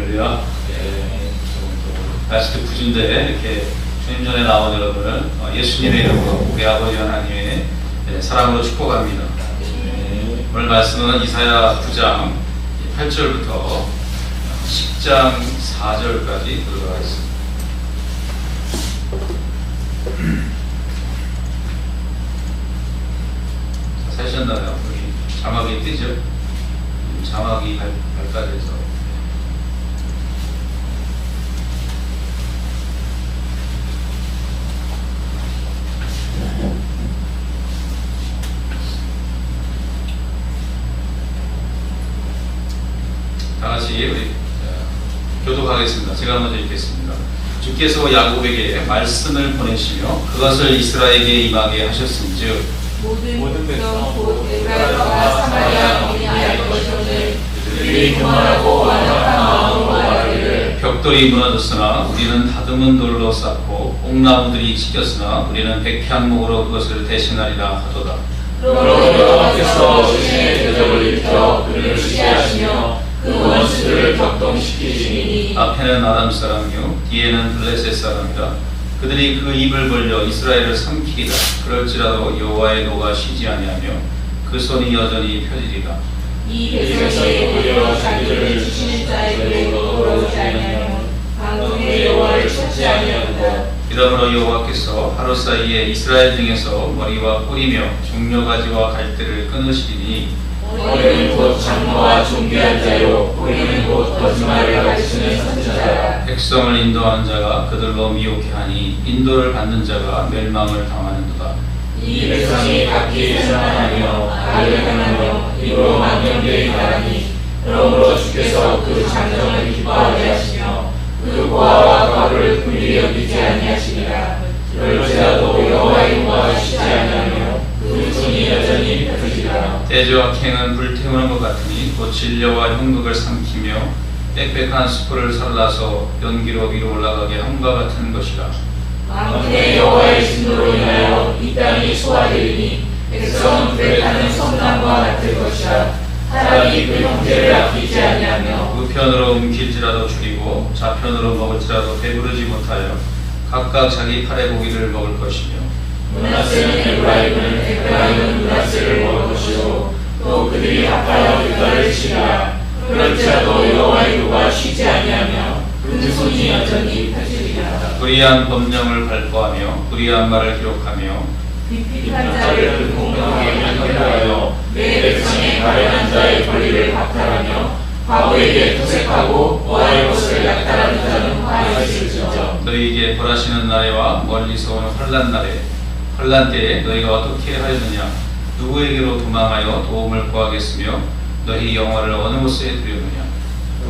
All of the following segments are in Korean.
할렐루야. 날씨도 구준데 이렇게 주님 전에 나온 여러분을 예수님의 이름으로 우리 아버지 하나님의 사랑으로 축복합니다. 오늘 말씀은 이사야 9장 8절부터 10장 4절까지 보도록 하겠습니다. 사셨나요? 여기 자막이 뜨죠? 자막이 발달해서 다같이 우리 교독하겠습니다. 제가 먼저 읽겠습니다. 주께서 야곱에게 말씀을 보내시며 그것을 이스라엘에게 임하게 하셨은즉 모든 백성 곧 에브라임과 사마리아 거기 알 것을 그들이 교만하고 완악한 마음으로 말하기를 벽돌이 무너졌으나 우리는 다듬은 돌로 쌓고 옥나무들이 찢겼으나 우리는 백향목으로 그것을 대신하리라 하도다. 그러므로 여호와께서 신의 대적을 일으켜 그를 시기하시며 그 원수들을 격동시키시니 앞에는 아람 사람이요 뒤에는 블레셋 사람이라. 그들이 그 입을 벌려 이스라엘을 삼키리라. 그럴지라도 여호와의 노가 쉬지 아니하며 그 손이 여전히 펴지리라. 이 백성이 오히려 자기를 주시는 자의 그에게로 돌아오지 아니하며 방금의 여호와를 찾지 아니하도다. 이러므로 여호와께서 하루 사이에 이스라엘 중에서 머리와 뿌리며 종려가지와 갈대를 끊으시리니 머리는 곧 장모와 존귀한 자요 뿌리는 곧 거짓말을 가르치는 선지자라. 백성을 인도하는 자가 그들로 미혹해 하니 인도를 받는 자가 멸망을 당하는도다. 이 백성이 각기 회전하며 악을 행하며 입으로 망령되이 말하니 그러므로 주께서 그 장정을 기뻐하게 하시며 그 보아와 과부를 긍휼히 여기지 아니하시니라. 그럴지라도 여호와의 노가 쉬지 아니하며 그 손이 여전히 펴지리라. 대저와 갱은 불태우는 것 같으니 곧 진려와 형극을 삼키며 빽빽한 수풀을 살라서 연기로 위로 올라가게 함과 같은 것이라. 만군의 여호와의 진노로 인하여 이 땅이 소화되리니 백성은 불에 타는 성남과 같을 것이라. 사람이 그 형제를 아끼지 아니하며 우편으로 움킬지라도 줄이고 좌편으로 먹을지라도 배부르지 못하여 각각 자기 팔의 고기를 먹을 것이며 므낫세는 에브라임은 므낫세를 먹을 것이요 또 그들이 합하여 유다를 치리라. 그럴지라도 여호와의 노가 쉬지 아니하며 그 손이 여전히 펴지리라. 불의한 법령을 발표하며 불의한 말을 기록하며 비판한 자를 공평하게 판결하여 내 백성의 가련한 자의 권리를 박탈하며 과부에게 토색하고 보아의 것을 약탈하는 자는 화해하실지어다. 너희에게 벌하시는 날에와 멀리서 오는 환난 때에 너희가 어떻게 하려느냐? 누구에게로 도망하여 도움을 구하겠으며 너희 영화를 어느 곳에 두려느냐?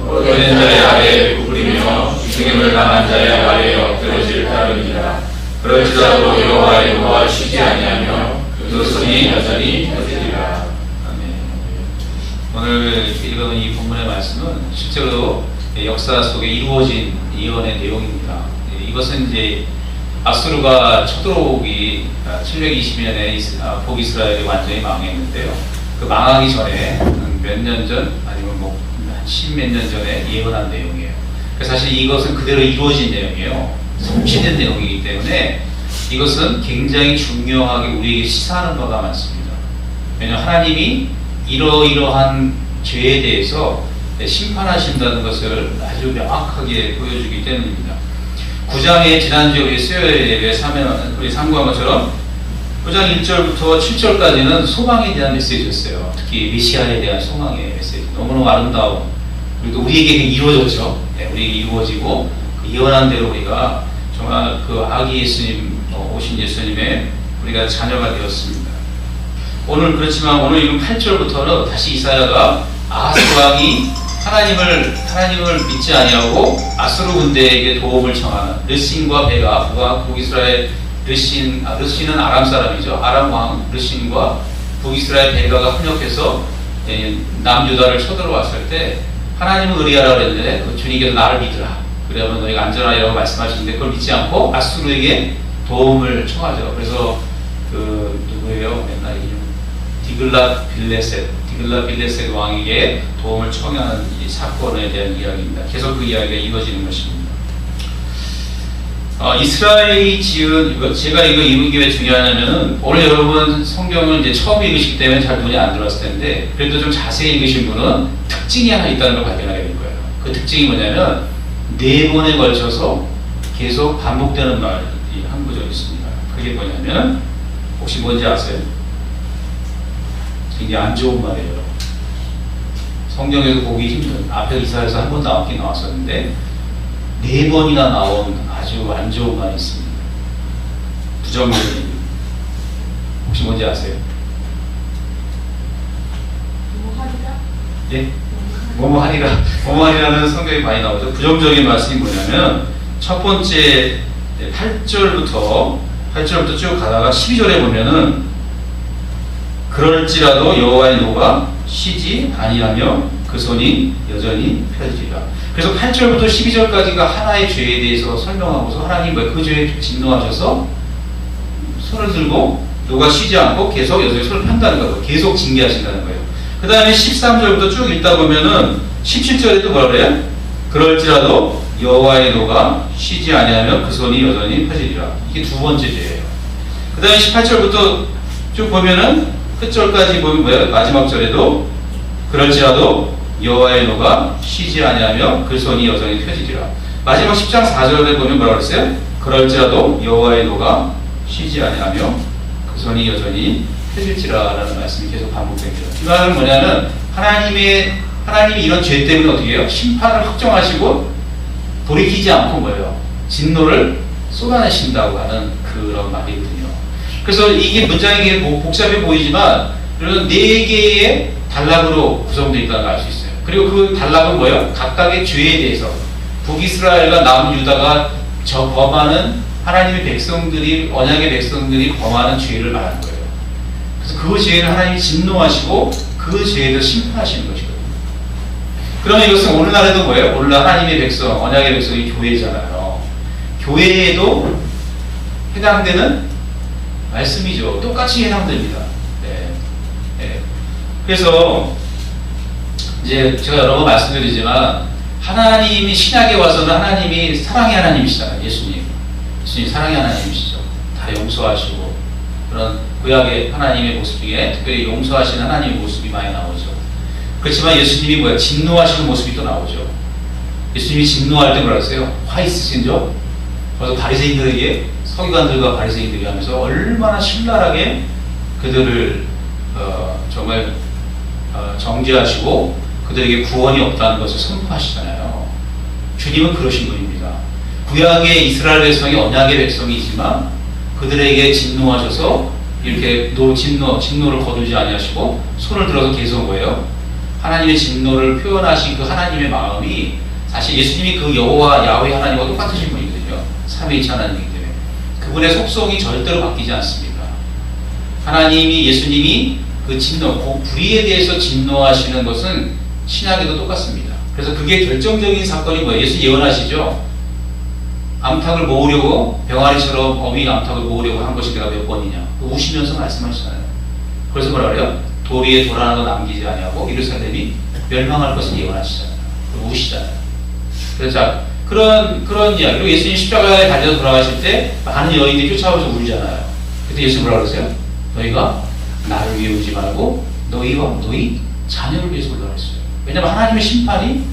모든 자의 아래에 구부리며 죽임을 당한 자의 아래에 엎드러질 따름이라. 그럴지라도 여호와의 노가 쉬지 아니하며 그 손이 여전히 펴지리라. 아멘. 오늘 읽은 이 본문의 말씀은 실제로 역사 속에 이루어진 예언의 내용입니다. 이것은 이제 아수르가 쳐들어오기 720년에 북이스라엘이 완전히 망했는데요. 그 망하기 전에 몇 년 전 아니면 뭐 십몇 년 전에 예언한 내용이에요. 사실 이것은 그대로 이루어진 내용이에요. 성취된 내용이기 때문에 이것은 굉장히 중요하게 우리에게 시사하는 바가 많습니다. 왜냐하면 하나님이 이러이러한 죄에 대해서 심판하신다는 것을 아주 명확하게 보여주기 때문입니다. 9장에 지난주에 우리 수요일에 우리 상고한 것처럼 9장 1절부터 7절까지는 소망에 대한 메시지였어요. 특히 메시아에 대한 소망의 메시지. 너무너무 아름다운, 그리고 우리에게 이루어졌죠. 우리에게 이루어지고 그 예언한 대로 우리가 정말 그 아기 예수님, 오신 예수님의 우리가 자녀가 되었습니다. 오늘 그렇지만 오늘 읽은 8절부터는 다시 이사야가 아하스 왕이 하나님을 믿지 아니하고 아수르 군대에게 도움을 청하는 르신과 베가 북이스라엘 르신은 아람 사람이죠. 아람 왕 르신과 북이스라엘 베가가 협력해서 남유다를 쳐들어왔을 때 하나님을 의뢰하라 그랬는데 그 주님께서 나를 믿으라. 그러면 너희가 안전하리라고 말씀하시는데 그걸 믿지 않고 아수르에게 도움을 청하죠. 그래서 그 누구예요? 맨날 디글랏 빌레셋 왕에게 도움을 청하는 이 사건에 대한 이야기입니다. 계속 그 이야기가 이루어지는 것입니다. 이스라엘이 지은, 제가 이거 읽은 게 왜 중요하냐면은, 오늘 여러분 성경을 이제 처음 읽으시기 때문에 잘 눈이 안 들어왔을 텐데, 그래도 좀 자세히 읽으신 분은 특징이 하나 있다는 걸 발견하게 될 거예요. 그 특징이 뭐냐면, 4번에 걸쳐서 계속 반복되는 말이 한 구절 있습니다. 그게 뭐냐면, 혹시 뭔지 아세요? 굉장히 안 좋은 말이에요. 성경에서 보기 힘든, 앞에 이사야에서 한 번 나왔었는데, 4번이나 나온 아주 안 좋은 말이 있습니다. 부정적인. 혹시 뭔지 아세요? 예? 뭐뭐하리라는 성경이 많이 나오죠. 부정적인 말씀이 뭐냐면, 첫 번째 8절부터 쭉 가다가 12절에 보면은, 그럴지라도 여호와의 노가 쉬지 아니하며 그 손이 여전히 펴지리라. 그래서 8절부터 12절까지가 하나의 죄에 대해서 설명하고서 하나님 그 죄에 진노하셔서 손을 들고 노가 쉬지 않고 계속 여전히 손을 편다는 거예요. 계속 징계하신다는 거예요. 그 다음에 13절부터 쭉 읽다 보면은 17절에 또 뭐라 그래요? 그럴지라도 여호와의 노가 쉬지 아니하며 그 손이 여전히 펴지리라. 이게 두 번째 죄예요. 그 다음에 18절부터 쭉 보면은 끝절까지 보면 뭐예요? 마지막 절에도 그럴지라도 여호와의 노가 쉬지 아니하며 그 손이 여전히 펴지리라. 마지막 10장 4절에 보면 뭐라고 그랬어요? 그럴지라도 여호와의 노가 쉬지 아니하며 그 손이 여전히 펴질지라라는 말씀이 계속 반복됩니다. 이 말은 뭐냐면 하나님이 이런 죄 때문에 어떻게 해요? 심판을 확정하시고 돌이키지 않고 뭐예요? 진노를 쏟아내신다고 하는 그런 말이거든요. 그래서 이게 문장이 복잡해 보이지만 이런 4개의 단락으로 구성되어 있다는 걸 알 수 있어요. 그리고 그 단락은 뭐예요? 각각의 죄에 대해서 북이스라엘과 남유다가 범하는 하나님의 백성들이, 언약의 백성들이 범하는 죄를 말하는 거예요. 그래서 그 죄를 하나님이 진노하시고 그 죄에 대해서 심판하시는 것이거든요. 그러면 이것은 오늘날에도 뭐예요? 오늘날 하나님의 백성, 언약의 백성이 교회잖아요. 교회에도 해당되는 말씀이죠. 똑같이 해당됩니다. 네. 그래서 이제 제가 여러 번 말씀드리지만 하나님이 신약에 와서는 하나님이 사랑의 하나님이시잖아요. 예수님 사랑의 하나님이시죠. 다 용서하시고 그런 구약의 하나님의 모습 중에 특별히 용서하시는 하나님의 모습이 많이 나오죠. 그렇지만 예수님이 뭐야? 진노하시는 모습이 또 나오죠. 예수님이 진노할 때 뭐라 했어요? 화 있으신 적? 그래서 바리새인들에게, 서기관들과 바리새인들이 하면서 얼마나 신랄하게 그들을 정말 정죄하시고 그들에게 구원이 없다는 것을 선포하시잖아요. 주님은 그러신 분입니다. 구약의 이스라엘 백성이 언약의 백성이지만 그들에게 진노하셔서 이렇게 진노를 거두지 아니하시고 손을 들어서 계속 뭐예요? 하나님의 진노를 표현하신 그 하나님의 마음이 사실 예수님이 그 여호와 야훼 하나님과 똑같으신 분이거든요. 삼위일체 하나님이기 때문에 그분의 속성이 절대로 바뀌지 않습니다. 예수님이 그 진노, 불의에 대해서 진노하시는 것은 신약에도 똑같습니다. 그래서 그게 결정적인 사건이 뭐예요? 예수 예언하시죠? 암탉을 모으려고, 병아리처럼 어미 암탉을 모으려고 한 것이 내가 몇 번이냐? 우시면서 말씀하시잖아요. 그래서 뭐라 그래요? 도리에 돌 하나도 남기지 아니하고 예루살렘이 멸망할 것을 예언하시잖아요. 우시잖아요. 그래서 자, 그런 이야기. 그리고 예수님 십자가에 달려서 돌아가실 때 많은 여인들이 쫓아오면서 울잖아요. 그때 예수님 뭐라 그러세요? 너희가 나를 위해 울지 말고 너희와 너희 자녀를 위해서 울라 그랬어요. 왜냐하면 하나님의 심판이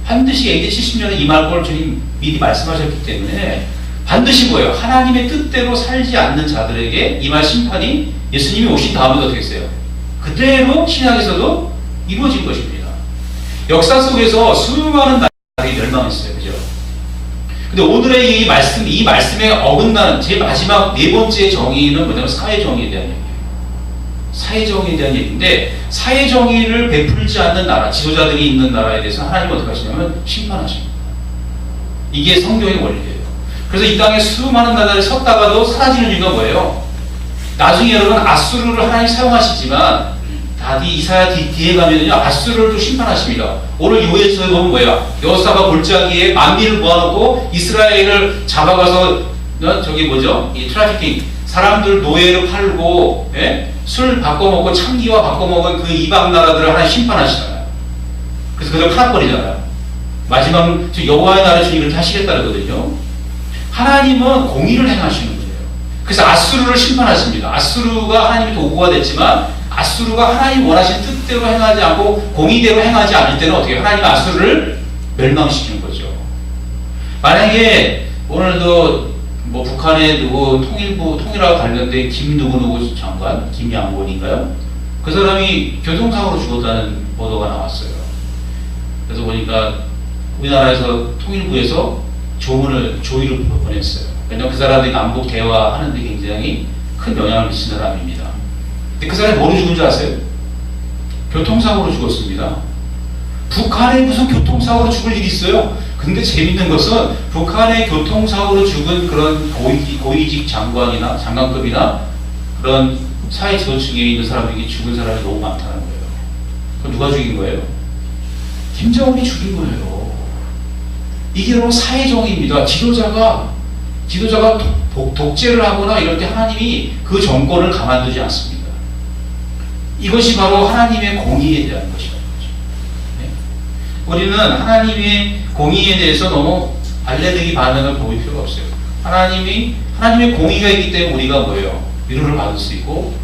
반드시 AD 70년에 임할 걸 주님 미리 말씀하셨기 때문에 반드시 뭐예요? 하나님의 뜻대로 살지 않는 자들에게 임할 심판이 예수님이 오신 다음에 어떻게 했어요? 그대로 신약에서도 이루어진 것입니다. 역사 속에서 수많은 나라들이 멸망했어요. 그죠? 근데 오늘의 이 말씀에 어긋나는 제 마지막 4번째 정의는 뭐냐면 사회정의에 대한 얘기예요. 사회정의에 대한 얘기인데, 사회정의를 베풀지 않는 나라, 지도자들이 있는 나라에 대해서 하나님은 어떻게 하시냐면 심판하십니다. 이게 성경의 원리예요. 그래서 이 땅에 수많은 나라를 섰다가도 사라지는 이유가 뭐예요? 나중에 여러분 아수르를 하나님 사용하시지만 이사야 뒤에 가면요 아수르를 또 심판하십니다. 오늘 요에서에 보면 뭐야? 여호사가 골짜기에 만민을 모아놓고 이스라엘을 잡아가서 저기 뭐죠? 이 트래피킹, 사람들 노예로 팔고, 예? 술 바꿔먹고 참기와 바꿔먹은 그 이방 나라들을 하나님 심판하시잖아요. 그래서 그들 팔아버리잖아요. 마지막 여호와의 나라의 주님 이렇게 하시겠다 그러거든요. 하나님은 공의를 행하시는 거예요. 그래서 아수르를 심판하십니다. 아수르가 하나님의 도구가 됐지만 아수르가 하나님 원하신 뜻대로 행하지 않고 공의대로 행하지 않을 때는 어떻게 하나님 아수르를 멸망시키는 거죠. 만약에 오늘도 뭐 북한의 누구 통일하고 관련된 누구 장관, 김양곤인가요? 그 사람이 교통사고로 죽었다는 보도가 나왔어요. 그래서 보니까 우리나라에서 통일부에서 조의를 보냈어요. 왜냐하면 그 사람들이 남북 대화하는 데 굉장히 큰 영향을 미친 사람입니다. 근데 그 사람이 뭐로 죽은 줄 아세요? 교통사고로 죽었습니다. 북한에 무슨 교통사고로 죽을 일이 있어요? 근데 재밌는 것은 북한의 교통사고로 죽은 그런 고위직 장관이나 장관급이나 그런 사회지도층에 있는 사람들이 죽은 사람이 너무 많다는 거예요. 그럼 누가 죽인 거예요? 김정은이 죽인 거예요. 이게 바로 사회정의입니다. 지도자가 독재를 하거나 이럴 때 하나님이 그 정권을 가만두지 않습니다. 이것이 바로 하나님의 공의에 대한 것이라는 거죠. 네. 우리는 하나님의 공의에 대해서 너무 알레르기 반응을 보일 필요가 없어요. 하나님의 공의가 있기 때문에 우리가 뭐예요? 위로를 받을 수 있고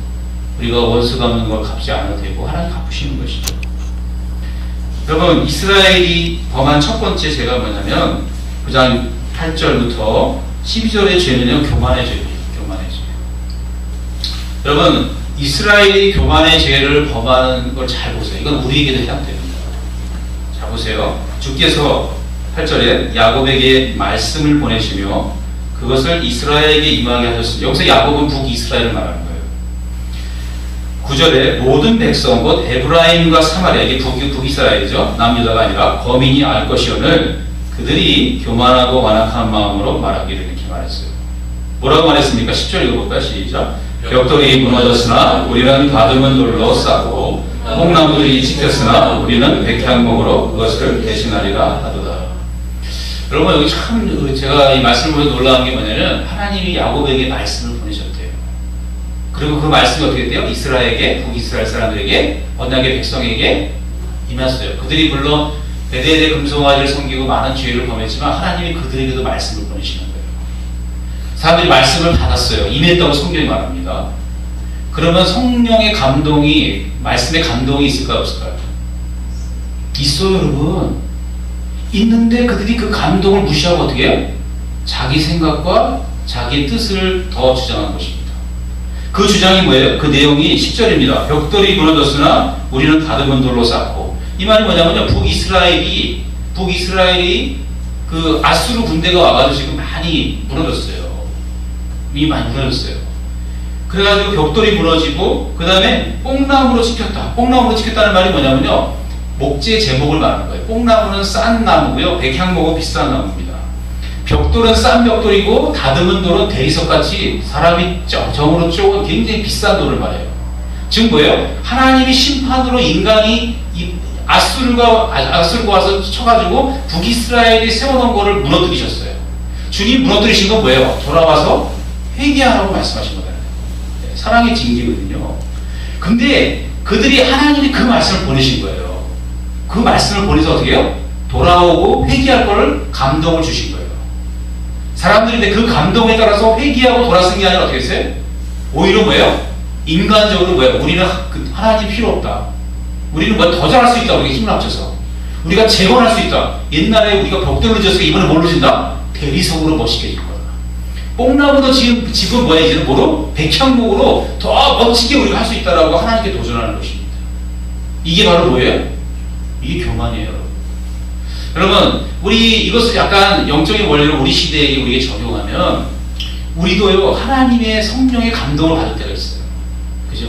우리가 원수 갚는 걸 갚지 않아도 되고 하나님 갚으시는 것이죠. 여러분, 이스라엘이 범한 첫 번째 죄가 뭐냐면 9장 8절부터 12절의 죄는요, 교만의 죄입니다. 교만의 죄. 여러분, 이스라엘이 교만의 죄를 범하는 걸 잘 보세요. 이건 우리에게도 해당됩니다. 자, 보세요. 주께서 8절에 야곱에게 말씀을 보내시며 그것을 이스라엘에게 임하게 하셨습니다. 여기서 야곱은 북이스라엘을 말하는 거예요. 9절에 모든 백성 곧 에브라임과 사마리아, 이게 북이스라엘이죠. 남유다가 아니라 거민이 알 것이오늘 그들이 교만하고 완악한 마음으로 말하기를 이렇게 말했어요. 뭐라고 말했습니까? 10절 읽어볼까요? 시작. 벽돌이 무너졌으나 우리는 다듬은 돌로 싸고 뽕나무들이 지켰으나 우리는 백향목으로 그것을 대신하리라 하도다. 여러분, 여기 참 제가 이 말씀을 보면서 놀라운 게 뭐냐면 하나님이 야곱에게 말씀을 보내셨대요. 그리고 그 말씀이 어떻게 돼요? 이스라엘에게, 북이스라엘 사람들에게, 언약의 백성에게 임했어요. 그들이 물론 대대대 금송아지를 섬기고 많은 죄를 범했지만 하나님이 그들에게도 말씀을 보내시는 거예요. 사람들이 말씀을 받았어요. 임했다고 성경이 말합니다. 그러면 성령의 감동이, 말씀의 감동이 있을까요? 없을까요? 있어요, 여러분. 있는데 그들이 그 감동을 무시하고 어떻게 해요? 자기 생각과 자기의 뜻을 더 주장한 것입니다. 그 주장이 뭐예요? 그 내용이 10절입니다. 벽돌이 무너졌으나 우리는 다듬은 돌로 쌓고. 이 말이 뭐냐면요. 북이스라엘이 그 아수르 군대가 와가지고 지금 많이 무너졌어요. 이미 많이 무너졌어요. 그래가지고 벽돌이 무너지고 그 다음에 뽕나무로 지켰다. 뽕나무로 지켰다는 말이 뭐냐면요. 목재 제목을 말하는 거예요. 뽕나무는 싼 나무고요. 백향목은 비싼 나무입니다. 벽돌은 싼 벽돌이고 다듬은 돌은 대리석같이 사람이 정으로 쪼은 굉장히 비싼 돌을 말해요. 지금 뭐예요? 하나님이 심판으로 인간이 아수르가 와서 쳐가지고 북이스라엘이 세워놓은 거를 무너뜨리셨어요. 주님 무너뜨리신 건 뭐예요? 돌아와서 회개하라고 말씀하신 거예요. 네, 사랑의 징계거든요. 근데 그들이 하나님이 그 말씀을 보내신 거예요. 그 말씀을 보내서 어떻게 해요? 돌아오고 회개할 거를 감동을 주신 거예요. 사람들이 그 감동에 따라서 회개하고 돌아선 게 아니라 어떻게 했어요? 오히려 뭐예요? 인간적으로 뭐예요? 우리는 하나님 필요 없다. 우리는 뭐 더 잘할 수 있다. 우리가 힘을 합쳐서. 우리가 재건할 수 있다. 옛날에 우리가 벽돌로 지었으니까 이번에 뭘로 진다? 대리석으로 멋있게 질 거다. 뽕나무도 지금 뭐야? 이제는 뭐로? 백향목으로 더 멋지게 우리가 할 수 있다라고 하나님께 도전하는 것입니다. 이게 바로 뭐예요? 이게 교만이에요. 여러분, 우리 이것을 약간 영적인 원리를 우리 시대에 우리에게 적용하면 우리도요, 하나님의 성령의 감동을 받을 때가 있어요. 그죠?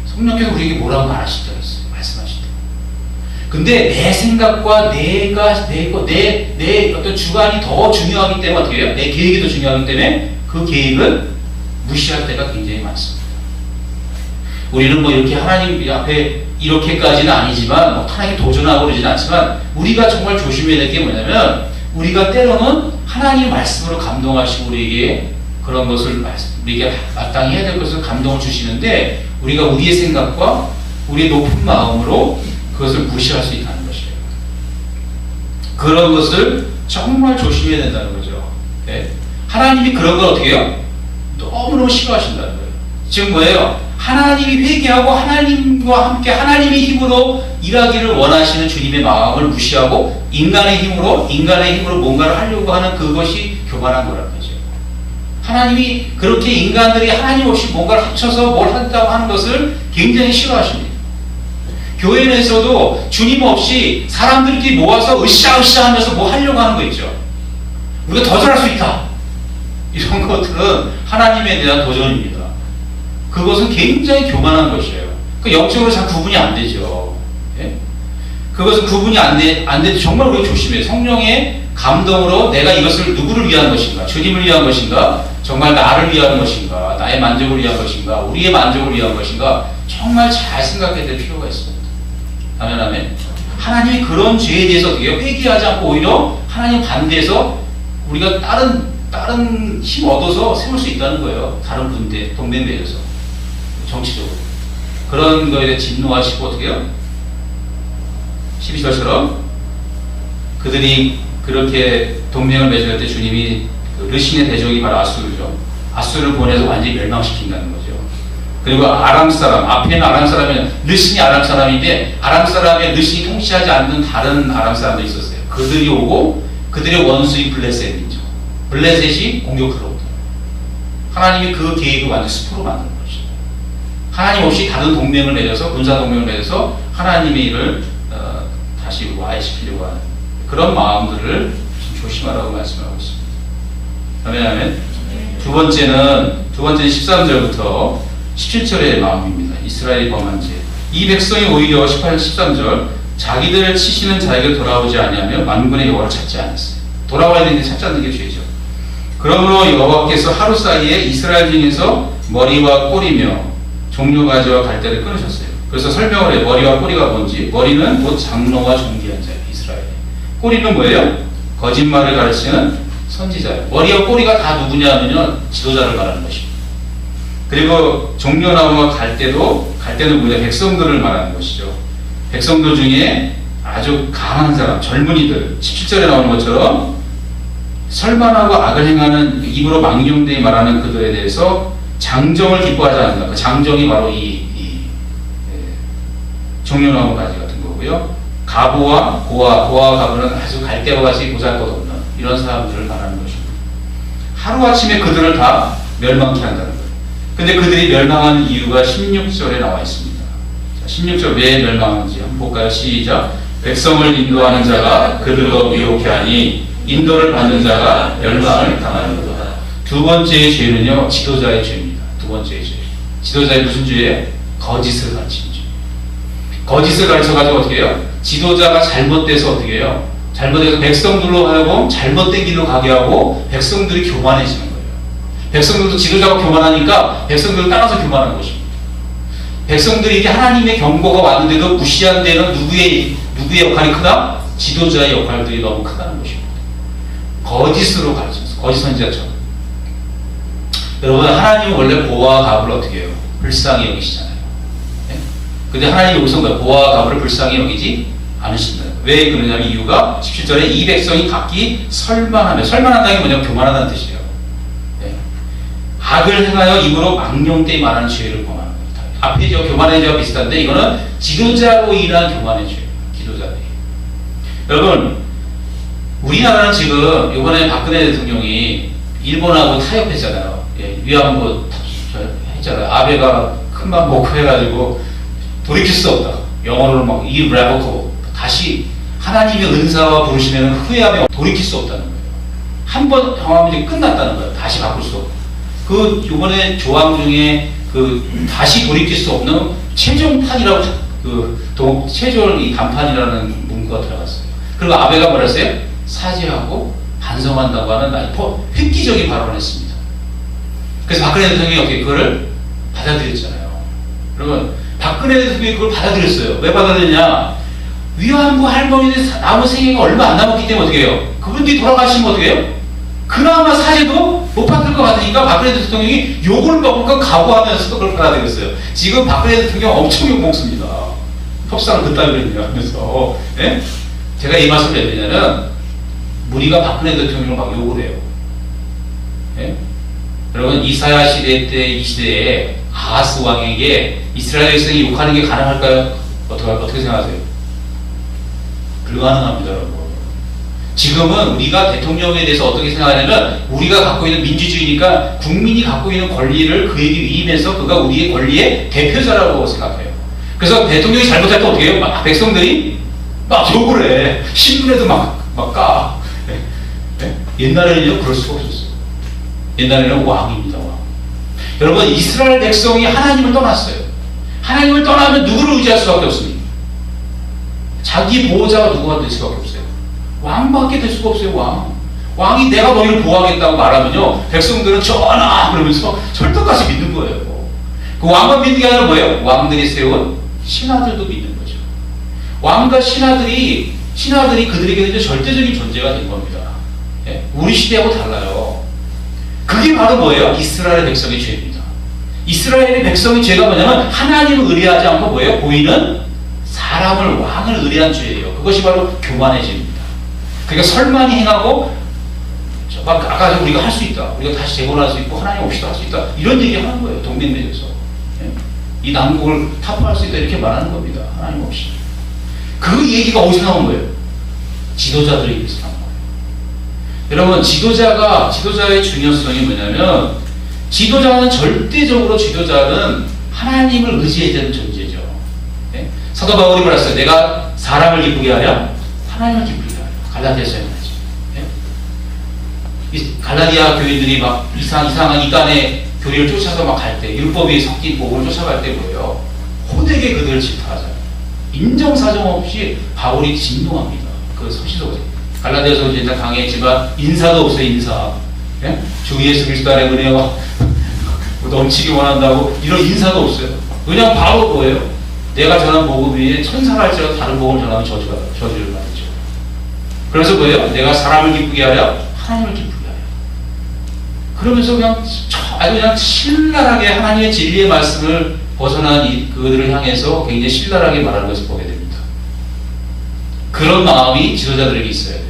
성령께서 우리에게 뭐라고 말하실 때가 있어요. 말씀하실 때. 근데 내 생각과 내 어떤 주관이 더 중요하기 때문에 어떻게 해요? 내 계획이 더 중요하기 때문에 그 계획을 무시할 때가 굉장히 많습니다. 우리는 뭐 이렇게 하나님 앞에 이렇게까지는 아니지만 하나님께 도전하고 그러지는 않지만 우리가 정말 조심해야 될 게 뭐냐면 우리가 때로는 하나님 말씀으로 감동하시고 우리에게 그런 것을 우리에게 마땅히 해야 될 것을 감동을 주시는데 우리가 우리의 생각과 우리의 높은 마음으로 그것을 무시할 수 있다는 것이에요. 그런 것을 정말 조심해야 된다는 거죠. 네? 하나님이 그런 걸 어떻게 해요? 너무너무 싫어하신다는 거예요. 지금 뭐예요? 하나님이 회개하고 하나님과 함께 하나님의 힘으로 일하기를 원하시는 주님의 마음을 무시하고 인간의 힘으로 뭔가를 하려고 하는 그것이 교만한 거라는 거죠. 하나님이 그렇게 인간들이 하나님 없이 뭔가를 합쳐서 뭘 한다고 하는 것을 굉장히 싫어하십니다. 교회 내에서도 주님 없이 사람들끼리 모아서 으쌰으쌰 하면서 뭐 하려고 하는 거 있죠. 우리가 더 잘할 수 있다. 이런 것들은 하나님에 대한 도전입니다. 그것은 굉장히 교만한 것이에요. 그 영적으로 잘 구분이 안 되죠. 예? 그것은 구분이 안 되지. 정말 우리가 조심해요. 성령의 감동으로 내가 이것을 누구를 위한 것인가? 주님을 위한 것인가? 정말 나를 위한 것인가? 나의 만족을 위한 것인가? 우리의 만족을 위한 것인가? 정말 잘 생각해야 될 필요가 있습니다. 아멘, 아멘. 하나님이 그런 죄에 대해서 어떻게 해요? 회개하지 않고 오히려 하나님 반대해서 우리가 다른 힘 얻어서 세울 수 있다는 거예요. 다른 동맹 맺어서. 정치적으로. 그런 거에 대해 진노하시고 어떻게 해요? 12절처럼 그들이 그렇게 동맹을 맺을 때 주님이 그 르신의 대적이 바로 아수르죠. 아수르를 보내서 완전히 멸망시킨다는 거죠. 그리고 아람 사람, 앞에는 아람 사람이 르신이 아람 사람인데 아람 사람의 르신이 통치하지 않는 다른 아람 사람도 있었어요. 그들이 오고 그들의 원수인 블레셋이죠. 블레셋이 공격하러 오더라고요. 하나님이 그 계획을 완전 스포로 만든 거죠. 하나님 없이 다른 동맹을 맺어서 군사 동맹을 맺어서 하나님의 일을 다시 와해시키려고 하는 그런 마음들을 좀 조심하라고 말씀하고 있습니다. 아멘, 아멘. 두 번째는 13절부터 17절의 마음입니다. 이스라엘이 범한 죄. 이 백성이 오히려 18절 13절 자기들을 치시는 자에게 돌아오지 아니하며 만군의 여호와를 찾지 않았어요. 돌아와야 되는데 찾지 않는 게 죄죠. 그러므로 여호와께서 하루 사이에 이스라엘 중에서 머리와 꼬리며 종려가지와 갈대를 끊으셨어요. 그래서 설명을 해요. 머리와 꼬리가 뭔지. 머리는 곧 장로와 존귀한 자예요. 이스라엘. 꼬리는 뭐예요? 거짓말을 가르치는 선지자예요. 머리와 꼬리가 다 누구냐 하면요, 지도자를 말하는 것입니다. 그리고 종려나무와 갈대는 뭐냐? 백성들을 말하는 것이죠. 백성들 중에 아주 강한 사람, 젊은이들, 17절에 나오는 것처럼 설만하고 악을 행하는 입으로 망령되이 말하는 그들에 대해서 장정을 기뻐하지 않는다. 그 장정이 바로 종려나무 가지 같은 거고요. 가보와 고와 가보는 아주 갈대와 같이 보잘것없는 이런 사람들을 말하는 것입니다. 하루아침에 그들을 다 멸망케 한다는 거예요. 근데 그들이 멸망하는 이유가 16절에 나와 있습니다. 자, 16절 왜 멸망하는지 한번 볼까요? 시작. 백성을 인도하는 자가 그들로 미혹해 하니 인도를 받는 자가 멸망을 당하는 거다. 두 번째의 죄는요, 지도자의 죄입니다. 두 번째의 죄. 지도자의 무슨 죄예요? 거짓을 가르치는 죄. 거짓을 가르쳐가지고 어떻게 해요? 지도자가 잘못돼서 어떻게 해요? 잘못해서 백성들로 하여금 잘못된 길로 가게 하고 백성들이 교만해지는 거예요. 백성들도 지도자가 교만하니까 백성들을 따라서 교만하는 것입니다. 백성들이 이게 하나님의 경고가 왔는데도 무시한 데는 누구의 역할이 크다? 지도자의 역할들이 너무 크다는 것입니다. 거짓으로 가르쳐서 거짓 선지자처럼. 여러분, 하나님은 원래 고와 갑을 어떻게 해요? 불쌍히 여기시잖아요. 네? 근데 하나님이 여기서 고와 갑을 불쌍히 여기지 않으신다. 왜 그러냐면 이유가 17절에 이 백성이 각기 설만하며, 설만하다는 게 뭐냐면 교만하다는 뜻이에요. 네. 악을 행하여 입으로 망령되이 말하는 죄를 범하는 겁니다. 앞에 저 교만의 죄와 비슷한데 이거는 지도자로 인한 교만의 죄예요. 지도자들이. 여러분, 우리나라는 지금 이번에 박근혜 대통령이 일본하고 타협했잖아요. 예, 위안부 했잖아요. 아베가 큰맘 먹고 해가지고 돌이킬 수 없다. 영어로는 막 irrevocable. 다시 하나님의 은사와 부르시면 후회하며 돌이킬 수 없다는 거예요. 한 번 경험하면 이제 끝났다는 거예요. 다시 바꿀 수 없고. 그 이번에 조항 중에 그 다시 돌이킬 수 없는 최종판이라고 최종 이 단판이라는 문구가 들어갔어요. 그리고 아베가 뭐라 했어요? 사죄하고 반성한다고 하는 아주 획기적인 발언을 했습니다. 그래서 박근혜 대통령이 어떻게 그거를 받아들였잖아요. 여러분, 박근혜 대통령이 그걸 받아들였어요. 왜 받아들였냐? 위안부 할머니들 남은 생애가 얼마 안 남았기 때문에 어떻게 해요? 그분들이 돌아가시면 어떻게 해요? 그나마 사죄도 못 받을 것 같으니까 박근혜 대통령이 욕을 먹을 건 각오하면서 그걸 받아들였어요. 지금 박근혜 대통령 엄청 욕 먹습니다. 협상을 그따위로 했냐 하면서. 예? 제가 이 말씀을 왜 드냐면 무리가 박근혜 대통령을 막 욕을 해요. 예? 여러분 이사야 시대 때 이 시대에 아하스 왕에게 이스라엘 백성이 욕하는 게 가능할까요? 어떻게 생각하세요? 불가능합니다, 여러분. 지금은 우리가 대통령에 대해서 어떻게 생각하냐면 우리가 갖고 있는 민주주의니까 국민이 갖고 있는 권리를 그에게 위임해서 그가 우리의 권리의 대표자라고 생각해요. 그래서 대통령이 잘못할 때 어떻게 해요? 막 백성들이 막 욕을 해. 신문에도 막 까. 네? 옛날에는요 그럴 수가 없었어요. 옛날에는 왕입니다, 왕. 여러분 이스라엘 백성이 하나님을 떠났어요. 하나님을 떠나면 누구를 의지할 수밖에 없습니다. 자기 보호자가 누구가 될 수밖에 없어요. 왕밖에 될 수가 없어요. 왕이 내가 너희를 보호하겠다고 말하면요 백성들은 전하 그러면서 철떡같이 믿는 거예요. 그 왕만 믿는 게 아니라 뭐예요? 왕들이 세운 신하들도 믿는 거죠. 왕과 신하들이 그들에게는 이제 절대적인 존재가 된 겁니다. 예? 우리 시대하고 달라요. 그게 바로 뭐예요? 이스라엘 백성의 죄입니다. 이스라엘의 백성의 죄가 뭐냐면 하나님을 의뢰하지 않고 뭐예요? 보이는 사람을 왕을 의뢰한 죄예요. 그것이 바로 교만의 죄입니다. 그러니까 설만히 행하고 아까 우리가 할 수 있다. 우리가 다시 재건할 수 있고 하나님 없이도 할 수 있다. 이런 얘기 하는 거예요. 동맹 맺어서. 예? 이 남국을 타파할 수 있다. 이렇게 말하는 겁니다. 하나님 없이. 그 얘기가 어디서 나온 거예요? 지도자들의 입에서 나온 거예요. 여러분 지도자의 중요성이 뭐냐면 지도자는 하나님을 의지해야 되는 존재죠. 예? 사도 바울이 말했어요. 내가 사람을 기쁘게 하려 하나님을 기쁘게 하려. 갈라디아서에 말이죠. 예? 갈라디아 교인들이 막 이상한 이단의 교리를 쫓아서 막 갈 때, 율법이 섞인 복음을 쫓아갈 때 뭐예요? 호되게 그들을 질타하잖아요. 인정사정 없이 바울이 진동합니다. 그 서시적으로. 갈라디아서 진짜 강했지만 인사도 없어요, 인사. 예? 주 예수 그리스도 안에 은혜와 넘치기 원한다고 이런 인사도 없어요. 그냥 바로 뭐예요? 내가 전한 복음 위에 천사가 할지라도 다른 복음을 전하면 저주를 받죠. 그래서 뭐예요? 내가 사람을 기쁘게 하려 하나님을 기쁘게 하려. 그러면서 그냥 신랄하게 하나님의 진리의 말씀을 벗어난 그들을 향해서 굉장히 신랄하게 말하는 것을 보게 됩니다. 그런 마음이 지도자들에게 있어야 돼요.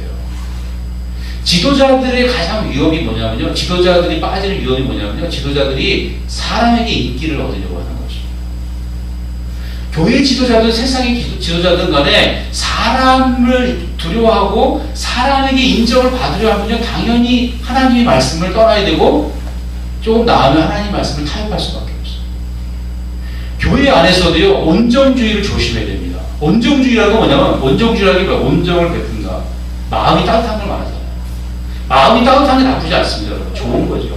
지도자들의 가장 위험이 뭐냐면요. 지도자들이 빠지는 위험이 뭐냐면요. 지도자들이 사람에게 인기를 얻으려고 하는 거죠. 교회 지도자든 세상의 지도자든 간에 사람을 두려워하고 사람에게 인정을 받으려 하면요. 당연히 하나님의 말씀을 떠나야 되고 조금 나으면 하나님의 말씀을 타협할 수밖에 없어요. 교회 안에서도요. 온정주의를 조심해야 됩니다. 온정주의라는 건 뭐냐면 온정주의라는 게 온정을 베푼다. 마음이 따뜻한 걸 말하잖아요. 마음이 따뜻한 게 나쁘지 않습니다. 좋은 거죠.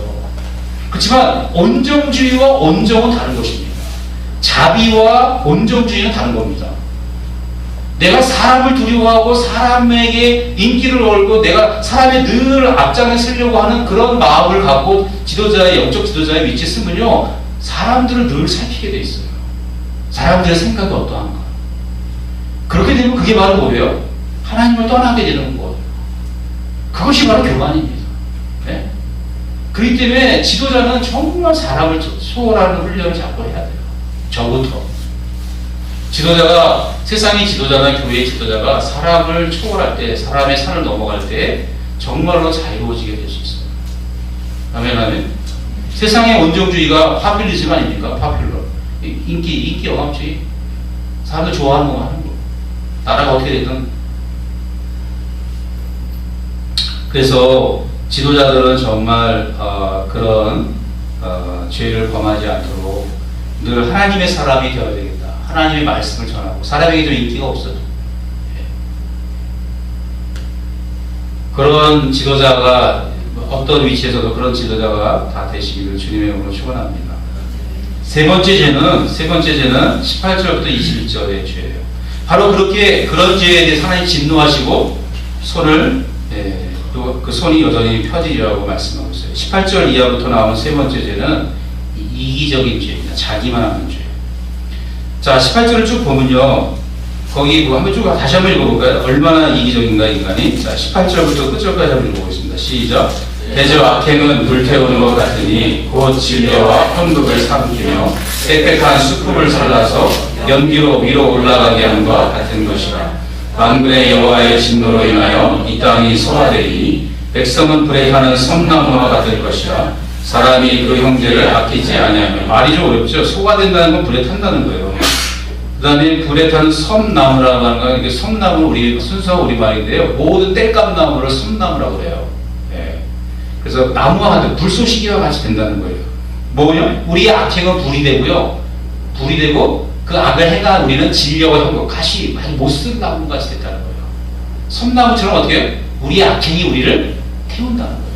그렇지만 온정주의와 온정은 다른 것입니다. 자비와 온정주의는 다른 겁니다. 내가 사람을 두려워하고 사람에게 인기를 얻고 내가 사람의 늘 앞장에 서려고 하는 그런 마음을 갖고 영적 지도자의 위치에 쓰면요. 사람들을 늘 살피게 돼 있어요. 사람들의 생각이 어떠한가. 그렇게 되면 그게 바로 뭐예요? 하나님을 떠나게 되는 거예요. 그것이 바로 교만입니다. 네? 그렇기 때문에 지도자는 정말 사람을 초월하는 훈련을 자꾸 해야 돼요. 저부터. 세상의 지도자나 교회의 지도자가 사람을 초월할 때, 사람의 산을 넘어갈 때 정말로 자유로워지게 될 수 있어요. 아멘. 세상의 온정주의가 파퓰리즘 아닙니까? 파퓰러. 인기 영합주의. 사람들 좋아하는 거 하는 거. 나라가 어떻게 됐든. 그래서 지도자들은 정말 그런 죄를 범하지 않도록 늘 하나님의 사람이 되어야 되겠다. 하나님의 말씀을 전하고 사람에게 좀 인기가 없어도 그런 지도자가 어떤 위치에서도 그런 지도자가 다 되시기를 주님의 이름으로 축원합니다. 세 번째 죄는 18절부터 21절의 죄예요. 바로 그런 죄에 대해 하나님 진노하시고 손을 또 그 손이 여전히 펴지리라고 말씀하고 있어요. 18절 이하부터 나오는 세 번째 죄는 이기적인 죄입니다. 자기만 하는 죄. 자, 18절을 쭉 보면요. 거기 한번 쭉 다시 한번 읽어볼까요? 얼마나 이기적인가 인간이. 자, 18절부터 끝절까지 한번 읽어보겠습니다. 시작. 대저 악행은 불태우는 것 같으니 곧 진리와 편극을 삼키며 빽빽한 수품을 살라서 연기로 위로 올라가게 하는 것 같은 것이라. 만군의 여호와의 진노로 인하여 이 땅이 소화되니 백성은 불에 타는 섬나무와 같을 것이라. 사람이 그 형제를 아끼지 아니하며. 말이 좀 어렵죠. 소화된다는 건 불에 탄다는 거예요. 그 다음에 불에 타는 섬나무라고 하는 건, 이게 섬나무는 우리 순수한 우리말인데요. 모든 땔감나무를 섬나무라고 그래요. 예. 그래서 나무와 같은 불쏘시개와 같이 된다는 거예요. 뭐냐? 우리의 악행은 불이 되고요. 불이 되고 그 악을 행한 우리는 진려와 형국, 가시, 못 쓰는 나무 같이 됐다는 거예요. 섬나무처럼 어떻게 해요? 우리의 악행이 우리를 태운다는 거예요.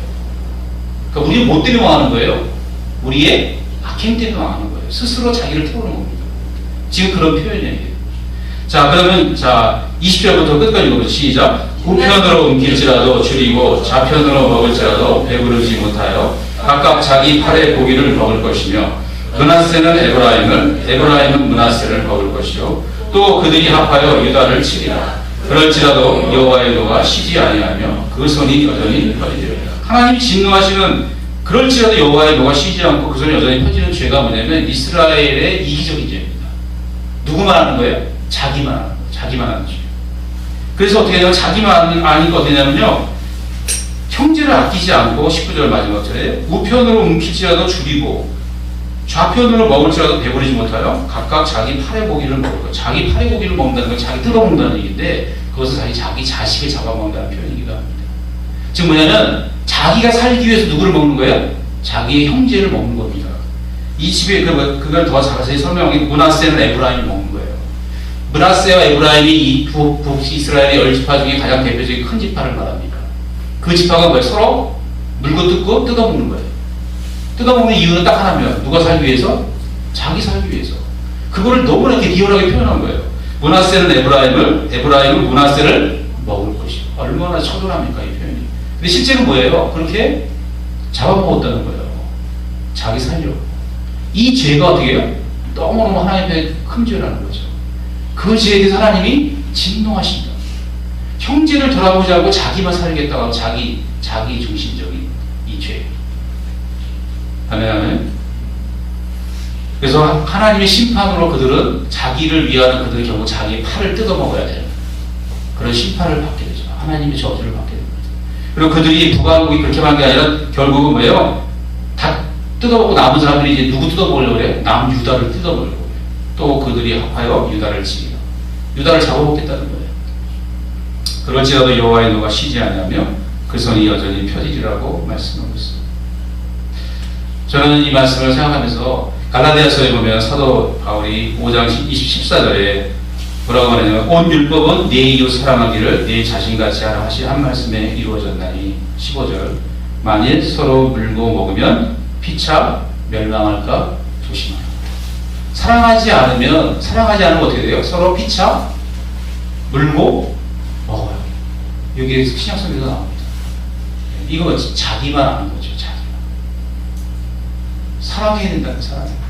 그러니까 우리는 뭐 때문에 망하는 거예요? 우리의 악행 때문에 망하는 거예요. 스스로 자기를 태우는 겁니다. 지금 그런 표현이에요. 자, 그러면, 자, 20절부터 끝까지 읽어보죠. 시작. 우편으로 옮길지라도 줄이고 좌편으로 먹을지라도 배부르지 못하여 각각 자기 팔의 고기를 먹을 것이며, 므낫세는 에브라임은 므낫세를 먹을 것이요. 또 그들이 합하여 유다를 치리라. 그럴지라도 여호와의 노가 쉬지 아니하며 그 손이 여전히 펴지리라. 하나님이 진노하시는, 그럴지라도 여호와의 노가 쉬지 않고 그 손이 여전히 펴지는 죄가 뭐냐면 이스라엘의 이기적인 죄입니다. 누구만 하는 거예요? 자기만 하는 거예요. 자기만 하는 죄. 그래서 어떻게 해요? 자기만 아닌 거 어디냐면요, 형제를 아끼지 않고 19절 마지막절에 우편으로 옮길지라도 줄이고 좌편으로 먹을지라도 배부르지 못하여 각각 자기 팔의 고기를 먹을 거예요. 자기 팔의 고기를 먹는다는 건 자기 뜯어먹는다는 얘기인데, 그것은 자기 자식을 잡아먹는다는 표현이기도 합니다. 즉 뭐냐면 자기가 살기 위해서 누구를 먹는 거예요? 자기의 형제를 먹는 겁니다. 이 집에 그걸 더 자세히 설명하기, 므낫세는 에브라임을 먹는 거예요. 므낫세와 에브라임이 이 북이스라엘의 10지파 중에 가장 대표적인 큰 지파를 말합니다. 그 지파가 뭐예요? 서로 물고 뜯고 뜯어먹는 거예요. 뜯어먹는 이유는 딱 하나면, 누가 살기 위해서? 자기 살기 위해서. 그거를 너무나 이렇게 리얼하게 표현한 거예요. 므낫세는 에브라임은 므낫세를 먹을 것이요. 얼마나 처절합니까, 이 표현이. 근데 실제는 뭐예요? 그렇게 잡아먹었다는 거예요. 자기 살려고. 이 죄가 어떻게 해요? 너무너무 하나님 앞에 큰 죄라는 거죠. 그 죄에 대해서 하나님이 진노하신다. 형제를 돌아보지 않고 자기만 살겠다고 하고 자기 중심적인 이 죄. 아멘. 그래서 하나님의 심판으로 그들은, 자기를 위하는 그들은 결국 자기의 팔을 뜯어먹어야 되는 그런 심판을 받게 되죠. 하나님의 저주를 받게 됩니다. 그리고 그들이 북왕국이 그렇게만 한 게 아니라 결국은 뭐예요? 다 뜯어먹고 남은 사람들이 이제 누구 뜯어먹으려고 그래요? 남 유다를 뜯어먹으려고 그래요. 또 그들이 합하여 유다를 치리라. 유다를 잡아먹겠다는 거예요. 그럴지라도 여호와의 노가 쉬지 않으며 그 손이 여전히 펴지리라고 말씀하고 있습니다. 저는 이 말씀을 생각하면서 갈라디아서에 보면 사도 바울이 5장 14절에 뭐라고 하냐면, 온 율법은 내 이웃 사랑하기를 내 자신같이 하라 하신 한 말씀에 이루어졌나니. 15절. 만일 서로 물고 먹으면 피차 멸망할까 조심하라. 사랑하지 않으면 어떻게 돼요? 서로 피차 물고 먹어요. 여기 신약성경에서 나옵니다. 이거 자기만 아는 거죠. 자기만. 사랑해야 된다는, 사랑.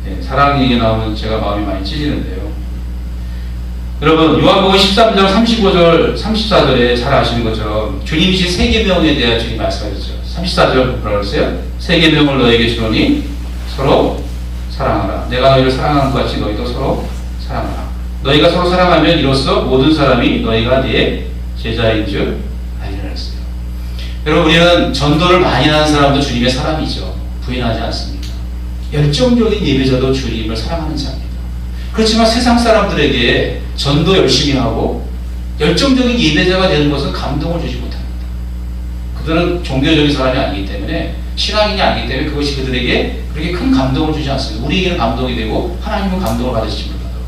네, 사랑 얘기 나오면 제가 마음이 많이 찢어지는데요. 여러분, 요한복음 13장 35절, 34절에 잘 아시는 것처럼 주님이 제 세계명에 대한 주님 말씀하셨죠. 34절 뭐라고 했어요? 세계명을 너에게 주노니 서로 사랑하라. 내가 너희를 사랑하는 것 같이 너희도 서로 사랑하라. 너희가 서로 사랑하면 이로써 모든 사람이 너희가 네 제자인 줄 알리라 했어요. 여러분, 우리는 전도를 많이 하는 사람도 주님의 사람이죠. 부인하지 않습니다. 열정적인 예배자도 주님을 사랑하는 자입니다. 그렇지만 세상 사람들에게 전도 열심히 하고 열정적인 예배자가 되는 것은 감동을 주지 못합니다. 그들은 종교적인 사람이 아니기 때문에, 신앙인이 아니기 때문에 그것이 그들에게 그렇게 큰 감동을 주지 않습니다. 우리에게는 감동이 되고 하나님은 감동을 받으시지 못하더라고요.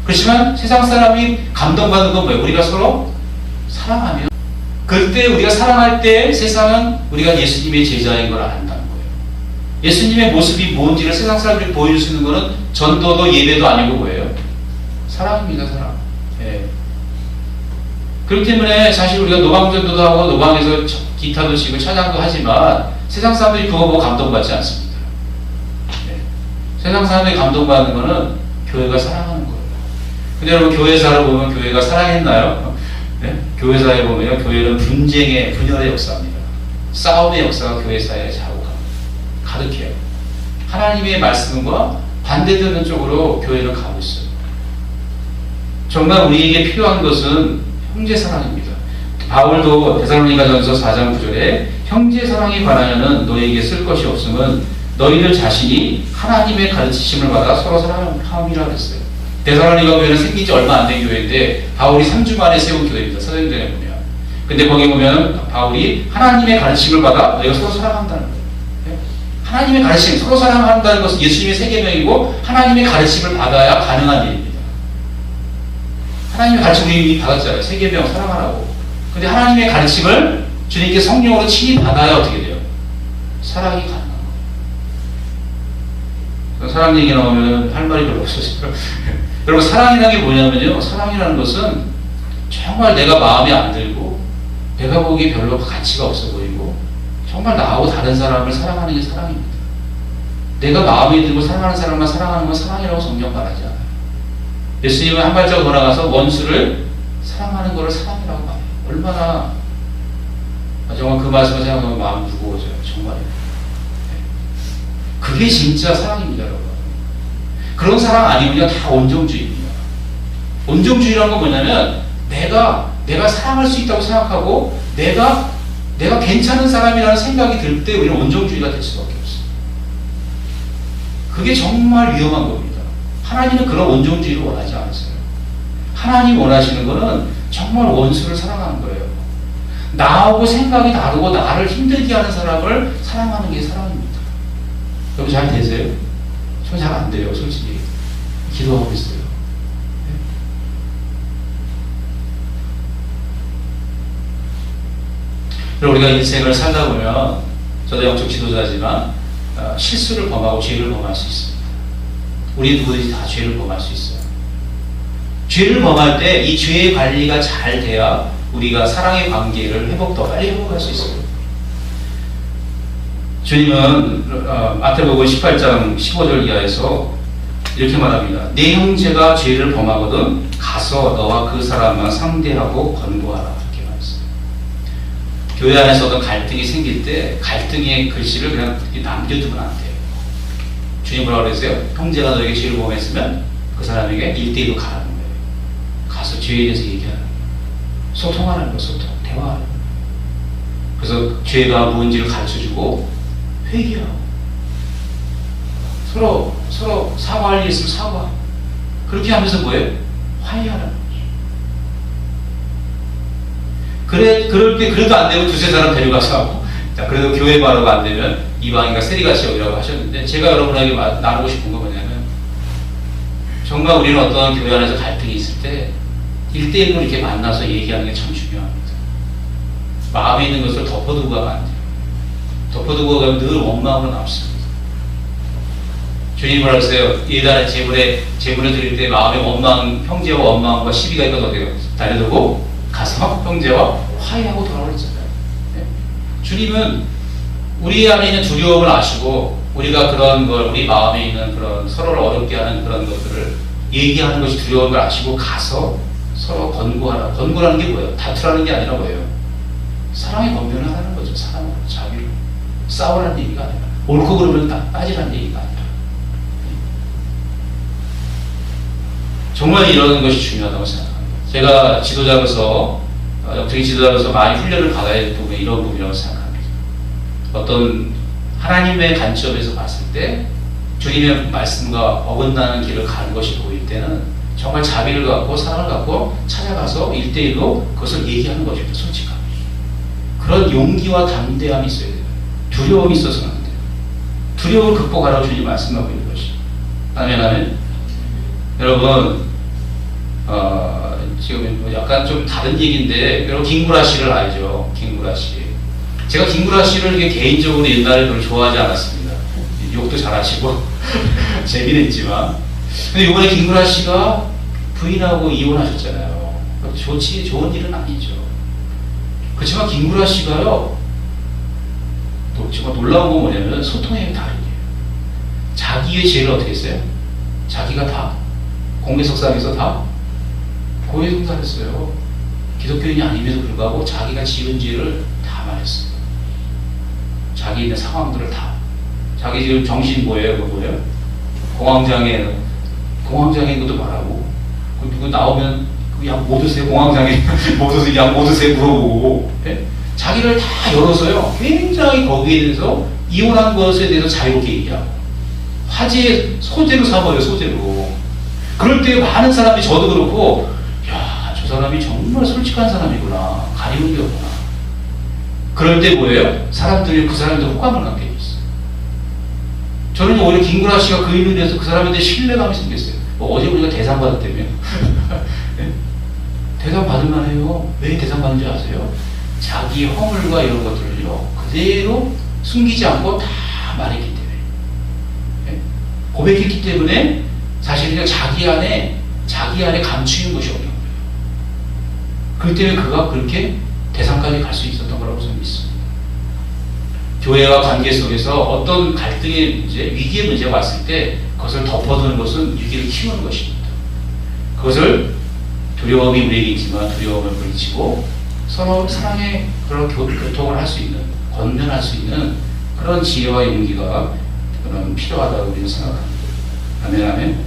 그렇지만 세상 사람이 감동받는 건 뭐예요? 우리가 서로 사랑하면, 그때 우리가 사랑할 때 세상은 우리가 예수님의 제자인 걸 안다는 거예요. 예수님의 모습이 뭔지를 세상 사람들이 보여줄 수 있는 것은 전도도 예배도 아니고 뭐예요? 사랑입니다. 사랑. 예. 그렇기 때문에 사실 우리가 노방전도도 하고 노방에서 기타도 치고 찬양도 하지만 세상 사람들이 그거 보고 감동받지 않습니다. 예. 세상 사람들이 감동받는 거는 교회가 사랑하는 거예요. 근데 여러분, 교회 살아보면 교회가 사랑했나요? 네? 교회사에 보면 교회는 분쟁의, 분열의 역사입니다. 싸움의 역사가 교회사에 가득해요. 하나님의 말씀과 반대되는 쪽으로 교회는 가고 있어요. 정말 우리에게 필요한 것은 형제 사랑입니다. 바울도 데살로니가전서 4장 9절에 형제 사랑에 관하여는 너에게 쓸 것이 없음은 너희들 자신이 하나님의 가르치심을 받아 서로 사랑함이라 그랬어요. 데살로니가 교회는 생긴 지 얼마 안 된 교회인데 바울이 3주 만에 세운 교회입니다. 사도행전에 보면. 근데 거기 보면 바울이 하나님의 가르침을 받아 너희가 서로 사랑한다는 거예요. 하나님의 가르침, 서로 사랑한다는 것은 예수님의 세계명이고 하나님의 가르침을 받아야 가능한 일입니다. 하나님의 가르침을 이미 받았잖아요. 세계명 사랑하라고. 근데 하나님의 가르침을 주님께 성령으로 친히 받아야 어떻게 돼요? 사랑이 가능한 거예요. 사랑 얘기 나오면 할 말이 별로 없어져요. 여러분, 사랑이라는 게 뭐냐면요. 사랑이라는 것은 정말 내가 마음에 안 들고 내가 보기에 별로 가치가 없어 보이고 정말 나하고 다른 사람을 사랑하는 게 사랑입니다. 내가 마음에 들고 사랑하는 사람만 사랑하는 건 사랑이라고 성경 말하지 않아요. 예수님은 한 발짝 더 나가서 원수를 사랑하는 것을 사랑이라고 말해요. 얼마나 정말 그 말씀을 생각하면 마음 무거워져요. 정말요. 그게 진짜 사랑입니다, 여러분. 그런 사랑 아니면요, 다 온정주의입니다. 온정주의라는 건 뭐냐면 내가 사랑할 수 있다고 생각하고 내가 괜찮은 사람이라는 생각이 들 때 우리는 온정주의가 될 수밖에 없어요. 그게 정말 위험한 겁니다. 하나님은 그런 온정주의를 원하지 않으세요. 하나님 원하시는 거는 정말 원수를 사랑하는 거예요. 나하고 생각이 다르고 나를 힘들게 하는 사람을 사랑하는 게 사랑입니다. 여러분 잘 되세요? 전 잘 안 돼요, 솔직히. 기도하고 있어요. 우리가 인생을 살다 보면 저도 영적 지도자지만 실수를 범하고 죄를 범할 수 있습니다. 우리 누구든지 다 죄를 범할 수 있어요. 죄를 범할 때 이 죄의 관리가 잘 돼야 우리가 사랑의 관계를 더 빨리 회복할 수 있어요. 주님은 마태복음 18장 15절 이하에서 이렇게 말합니다. 네 형제가 죄를 범하거든 가서 너와 그 사람만 상대하고 권고하라. 교회 안에서 어떤 갈등이 생길 때 갈등의 글씨를 그냥 남겨두면 안 돼요. 주님 뭐라고 그랬어요? 형제가 너에게 죄를 범했으면 그 사람에게 1대1로 가라는 거예요. 가서 죄에 대해서 얘기하는 거예요. 소통하는 거예요. 소통, 대화하는 거예요. 그래서 죄가 뭔지를 가르쳐주고 회개하고 서로 사과할 일 있으면 사과. 그렇게 하면서 뭐예요? 화해하는 거예요. 그럴 때, 그래도 안 되면 두세 사람 데려가서 하고, 자, 그래도 교회 바로가 안 되면 이방인과 세리같이 여기라고 하셨는데, 제가 여러분에게 나누고 싶은 건 뭐냐면, 정말 우리는 어떠한 교회 안에서 갈등이 있을 때, 1대1로 이렇게 만나서 얘기하는 게 참 중요합니다. 마음에 있는 것을 덮어두고 가면 안 돼요. 덮어두고 가면 늘 원망으로 남습니다. 주님이 뭐라 그러세요? 예단의 제물을 드릴 때 마음에 형제와 원망과 시비가 있거든 어때요? 달려들고, 가서 형제와 화해하고 돌아오라 했잖아요. 네. 주님은 우리 안에 있는 두려움을 아시고 우리가 그런 걸 우리 마음에 있는 그런 서로를 어렵게 하는 그런 것들을 얘기하는 것이 두려운 걸 아시고 가서 서로 권고하라. 권고라는 게 뭐예요? 다투라는 게 아니라 뭐예요? 사랑의 권면을 하는 거죠. 사랑으로, 자비로. 싸우라는 얘기가 아니라 옳고 그르면 빠지라는 얘기가 아니라 정말 이러는 것이 중요하다고 생각합니다. 제가 지도자로서 영적인 지도자로서 많이 훈련을 받아야 될 부분이 이런 부분이라고 생각합니다. 어떤 하나님의 관점에서 봤을 때 주님의 말씀과 어긋나는 길을 가는 것이 보일 때는 정말 자비를 갖고 사랑을 갖고 찾아가서 1대1로 그것을 얘기하는 것입니다. 솔직하게. 그런 용기와 담대함이 있어야 돼요. 두려움이 있어서는 안 돼요. 두려움을 극복하라고 주님 말씀하고 있는 것이. 아멘. 여러분 지금 약간 좀 다른 얘기인데 여러분 김구라 씨를 알죠? 김구라 씨. 제가 김구라 씨를 이렇게 개인적으로 옛날에 별로 좋아하지 않았습니다. 욕도 잘하시고 재미는 있지만 근데 이번에 김구라 씨가 부인하고 이혼하셨잖아요. 좋은 일은 아니죠. 그렇지만 김구라 씨가요 또 정말 놀라운 건 뭐냐면 소통의 달인이에요. 자기의 죄를 어떻게 했어요? 자기가 다 공개석상에서 다 고해성사했어요. 기독교인이 아님에도 불구하고 자기가 지은 죄를 다 말했어요. 자기 있는 상황들을 다. 자기 지금 정신 뭐예요? 그거 뭐예요? 공황장애 있는 것도 말하고, 그 누구 나오면 약 뭐 드세요? 공황장애 뭐 드세요? 약 뭐 드세요? 물어보고, 예? 자기를 다 열어서요, 굉장히 거기에 대해서 이혼한 것에 대해서 자유롭게 얘기하고, 화제의 소재로 삼아요, 소재로. 그럴 때 많은 사람이, 저도 그렇고, 야, 저 사람이 정말 솔직한 사람이구나, 가리는 게 없구나. 그럴 때 뭐예요? 사람들이 그 사람한테 호감을 갖게 됐어요. 저는 오히려 김구라 씨가 그 일로 인해서 그 사람한테 신뢰감이 생겼어요. 어제 우리가 대상 받았다며. 네? 대상 받을만 해요. 왜 대상 받는지 아세요? 자기 허물과 이런 것들을요, 그대로 숨기지 않고 다 말했기 때문에. 네? 고백했기 때문에 사실 그냥 자기 안에 감추는 것이 없는 거예요. 그렇기 때문에 그가 그렇게 대상까지 갈 수 있었던 거라고 저는 믿습니다. 교회와 관계 속에서 어떤 갈등의 문제, 위기의 문제가 왔을 때 그것을 덮어두는 것은 위기를 키우는 것입니다. 그것을 두려움이 우리에게 있지만 두려움을 물리치고 서로 사랑의 그런 교통을 할 수 있는, 건면할 수 있는 그런 지혜와 용기가 그런 필요하다고 우리는 생각합니다. 아멘, 아멘.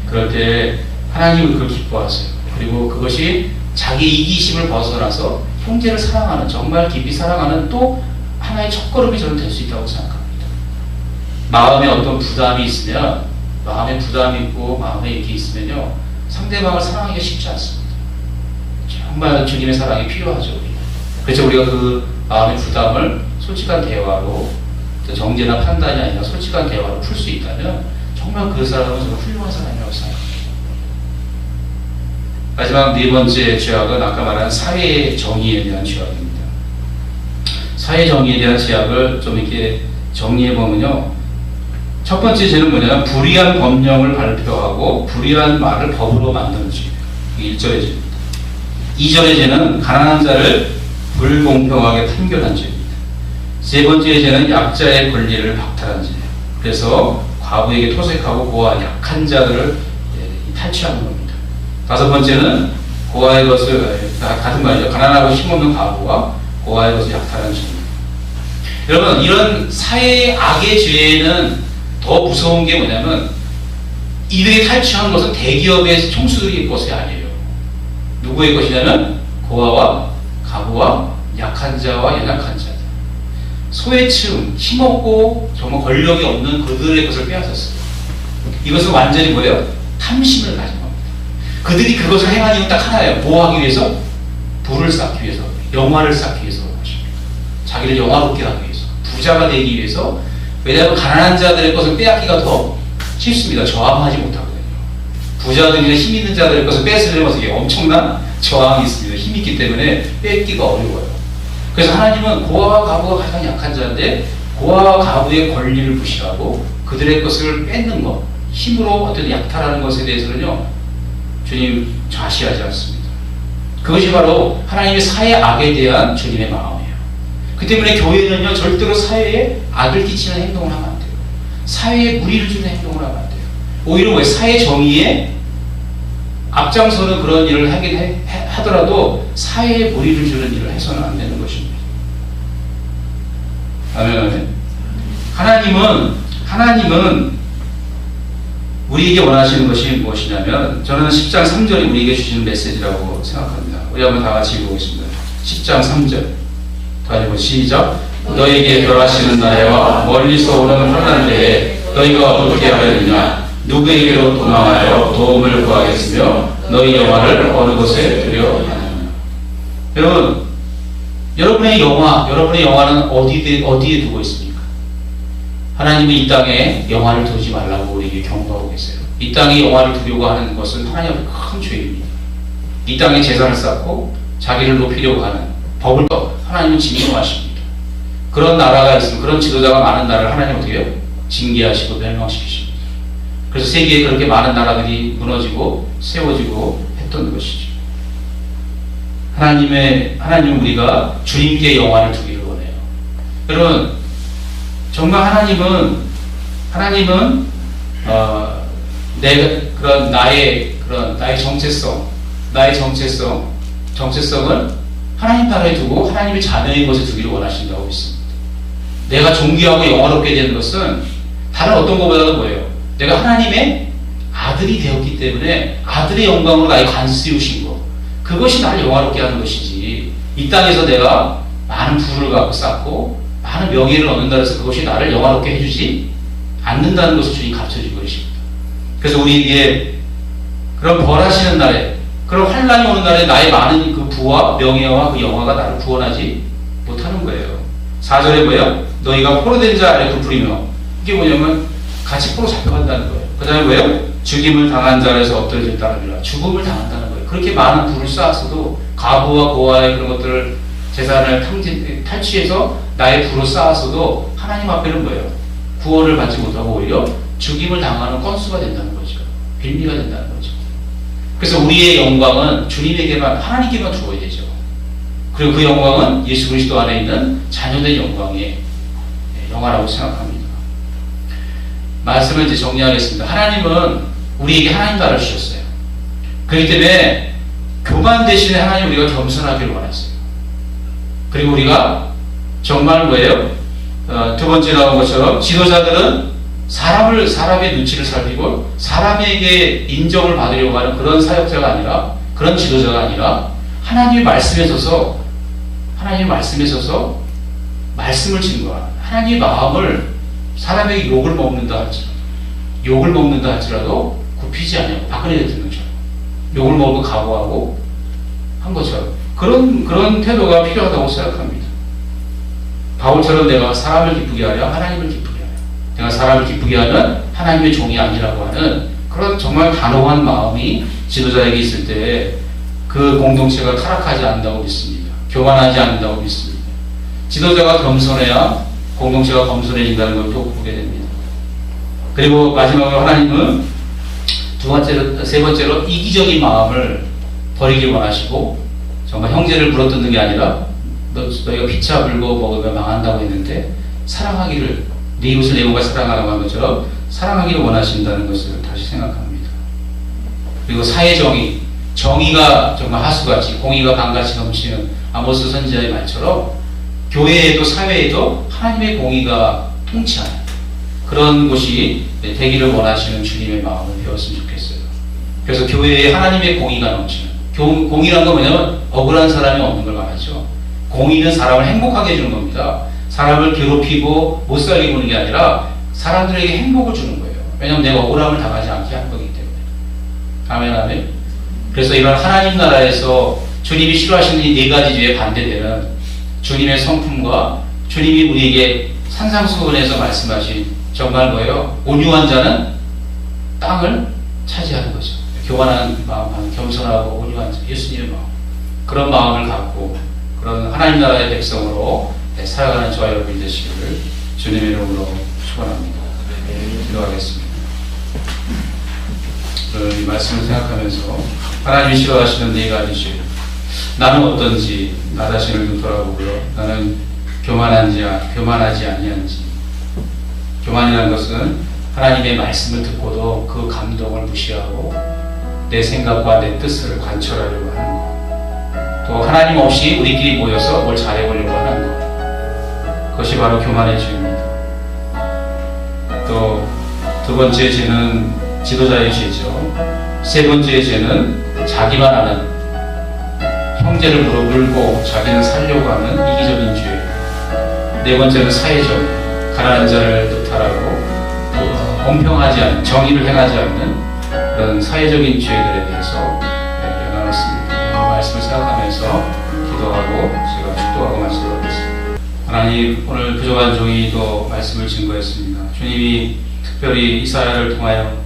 그럴 때 하나님은 그걸 기뻐하세요. 그리고 그것이 자기 이기심을 벗어나서 형제를 사랑하는, 정말 깊이 사랑하는 또 하나의 첫걸음이 저는 될 수 있다고 생각합니다. 마음에 어떤 부담이 있으면, 마음에 부담이 있고 마음에 이렇게 있으면요, 상대방을 사랑하기가 쉽지 않습니다. 정말 주님의 사랑이 필요하죠. 그래서 우리가 그 마음의 부담을 솔직한 대화로, 정죄나 판단이 아니라 솔직한 대화로 풀 수 있다면 정말 그 사람은 정말 훌륭한 사람이라고 생각합니다. 마지막 네 번째 죄악은 아까 말한 사회의 정의에 대한 죄악입니다. 사회 정의에 대한 죄악을 좀 이렇게 정리해 보면요, 첫 번째 죄는 뭐냐면 불의한 법령을 발표하고 불의한 말을 법으로 만드는 죄예요. 이게 1절의 죄입니다. 2절의 죄는 가난한 자를 불공평하게 판결한 죄입니다. 세 번째 죄는 약자의 권리를 박탈한 죄예요. 그래서 과부에게 토색하고 고아 약한 자들을 탈취하는 겁니다. 다섯 번째는 고아의 것을, 같은 말이죠. 가난하고 힘없는 과부가 고아의 것을 약탈한 죄입니다. 여러분, 이런 사회의 악의 죄는 더 무서운 게 뭐냐면, 이들이 탈취한 것은 대기업의 총수들의 것이 아니에요. 누구의 것이냐면 고아와 가부와 약한 자와 연약한 자들, 소외층, 힘없고 정말 권력이 없는 그들의 것을 빼앗았어요. 이것은 완전히 뭐예요? 탐심을 가진 겁니다. 그들이 그것을 행한 이유는 딱 하나예요. 뭐 하기 위해서? 부를 쌓기 위해서, 영화를 쌓기 위해서 그런 것입니다. 자기를 영화롭게 하기 위해서, 부자가 되기 위해서. 왜냐하면 가난한 자들의 것을 빼앗기가 더 쉽습니다. 저항하지 못하거든요. 부자들이나 힘 있는 자들의 것을 뺏으려면 이게 엄청난 저항이 있습니다. 힘이 있기 때문에 뺏기가 어려워요. 그래서 하나님은 고아와 가부가 가장 약한 자인데, 고아와 가부의 권리를 무시하고 그들의 것을 뺏는 것, 힘으로 어떤 약탈하는 것에 대해서는요, 주님 좌시하지 않습니다. 그것이 바로 하나님의 사회 악에 대한 주님의 마음이에요. 그 때문에 교회는요, 절대로 사회에 악을 끼치는 행동을 하면 안 돼요. 사회에 무리를 주는 행동을 하면 안 돼요. 오히려 뭐 사회 정의에 앞장서는 그런 일을 하긴 하더라도 사회에 무리를 주는 일을 해서는 안 되는 것입니다. 아멘, 아멘. 하나님은 우리에게 원하시는 것이 무엇이냐면, 저는 10장 3절이 우리에게 주시는 메시지라고 생각합니다. 우리 한번 다 같이 읽어보겠습니다. 10장 3절. 다시 시작. 너에게 별하시는 나라와 멀리서 오는 편한 데에 너희가 어떻게 하려느냐? 누구에게로 도망하여 도움을 구하겠으며 너희 영화를 어느 곳에 두려 하느냐? 여러분, 여러분의 영화는 어디에 두고 있습니까? 하나님은 이 땅에 영화를 두지 말라고 우리에게 경고하고 계세요. 이 땅에 영화를 두려고 하는 것은 하나님 앞에 큰 죄입니다. 이 땅에 재산을 쌓고 자기를 높이려고 하는 법을 하나님은 징계하십니다. 그런 나라가 있으면, 그런 지도자가 많은 나라를 하나님 어떻게 해요? 징계하시고 멸망시키십니다. 그래서 세계에 그렇게 많은 나라들이 무너지고 세워지고 했던 것이죠. 하나님은 우리가 주님께 영화를 두기를 원해요. 여러분, 정말 하나님은 나의 정체성 정체성을 하나님 나라에 두고 하나님의 자녀인 것에 두기를 원하신다고 믿습니다. 내가 존귀하고 영화롭게 되는 것은 다른 어떤 것보다도 뭐예요? 내가 하나님의 아들이 되었기 때문에 아들의 영광으로 나의 관세우신 것, 그것이 나를 영화롭게 하는 것이지, 이 땅에서 내가 많은 부를 갖고 쌓고 많은 명예를 얻는다 해서 그것이 나를 영화롭게 해주지 않는다는 것을 주님 가르쳐주고 계십니다. 그래서 우리에게 그런 벌하시는 날에, 그런 환란이 오는 날에 나의 많은 그 부와 명예와 그 영화가 나를 구원하지 못하는 거예요. 4절에 뭐예요? 너희가 포로된 자 아래 부풀이며, 이게 뭐냐면 같이 포로 잡혀간다는 거예요. 그 다음에 뭐예요? 죽임을 당한 자에서 엎드려질 따름이라, 죽음을 당한다는 거예요. 그렇게 많은 부를 쌓았어도 가부와 고아의 그런 것들을 재산을 탈취해서 나의 부로 쌓았어도 하나님 앞에는 뭐예요? 구원을 받지 못하고 오히려 죽임을 당하는 건수가 된다는 거죠. 빌미가 된다는 거죠. 그래서 우리의 영광은 주님에게만, 하나님께만 주어야 되죠. 그리고 그 영광은 예수 그리스도 안에 있는 자녀된 영광의 영화라고 생각합니다. 말씀을 이제 정리하겠습니다. 하나님은 우리에게 하나님 나라를 주셨어요. 그렇기 때문에 교만 대신에 하나님 우리가 겸손하기를 원하세요. 그리고 우리가 정말 뭐예요? 두 번째 나온 것처럼 지도자들은 사람의 눈치를 살피고 사람에게 인정을 받으려고 하는 그런 사역자가 아니라, 그런 지도자가 아니라 하나님의 말씀에 서서 말씀을 증거하는, 하나님의 마음을 사람에게 욕을 먹는다 할지라도 굽히지 않냐고, 박근혜 대통령처럼 욕을 먹고 각오하고 한 것처럼 그런 태도가 필요하다고 생각합니다. 바울처럼 내가 사람을 기쁘게 하려 하나님을 기쁘게 하려, 내가 사람을 기쁘게 하는 하나님의 종이 아니라고 하는 그런 정말 단호한 마음이 지도자에게 있을 때 그 공동체가 타락하지 않는다고 믿습니다. 교만하지 않는다고 믿습니다. 지도자가 겸손해야 공동체가 겸손해진다는 걸 또 보게 됩니다. 그리고 마지막으로 하나님은 세 번째로 이기적인 마음을 버리길 원하시고, 정말 형제를 물어뜯는 게 아니라 너희가 피차 물고 먹으면 망한다고 했는데 사랑하기를, 네 이웃을 내 몸과 사랑하라고 한 것처럼 사랑하기를 원하신다는 것을 다시 생각합니다. 그리고 사회정의, 정의가 정말 하수같이, 공의가 강같이 넘치는 아모스 선지자의 말처럼 교회에도 사회에도 하나님의 공의가 통치하는 그런 곳이 되기를 원하시는 주님의 마음을 배웠으면 좋겠어요. 그래서 교회에 하나님의 공의가 넘치는, 공의란 건 뭐냐면 억울한 사람이 없는 걸 말하죠. 공의는 사람을 행복하게 해주는 겁니다. 사람을 괴롭히고 못 살게 보는 게 아니라 사람들에게 행복을 주는 거예요. 왜냐하면 내가 억울함을 당하지 않게 하는 거기 때문에. 아멘, 아멘. 그래서 이런 하나님 나라에서 주님이 싫어하시는 이 네 가지 주에 반대되는 주님의 성품과 주님이 우리에게 산상수훈에서 말씀하신 정말 뭐예요? 온유한 자는 땅을 차지하는 거죠. 교만한 마음, 겸손하고 온유한 자, 예수님의 마음, 그런 마음을 갖고 그런 하나님 나라의 백성으로 살아가는 저와 여러분이 되시기를 주님의 이름으로 축원합니다. 기도하겠습니다. 이 말씀을 생각하면서 하나님이 싫어하시는 네 가지 죄, 나는 어떤지 나 자신을 좀 돌아보고요. 나는 교만하지 아니한지. 교만이라는 것은 하나님의 말씀을 듣고도 그 감동을 무시하고 내 생각과 내 뜻을 관철하려고 하는 것, 또 하나님 없이 우리끼리 모여서 뭘 잘해보려고 하는 것, 그것이 바로 교만의 죄입니다. 또 두 번째 죄는 지도자의 죄죠. 세 번째 죄는 자기만 아는, 형제를 물고 자기는 살려고 하는 이기적인 죄. 네 번째는 사회적, 가난한 자를 뜻하라고 공평하지 않은, 정의를 행하지 않는 그런 사회적인 죄들에 대해서 이야기를 나눴습니다. 말씀을 생각하면서 기도하고 제가 축도하고 말씀하겠습니다. 하나님, 오늘 부족한 종이도 말씀을 증거했습니다. 주님이 특별히 이사야를 통하여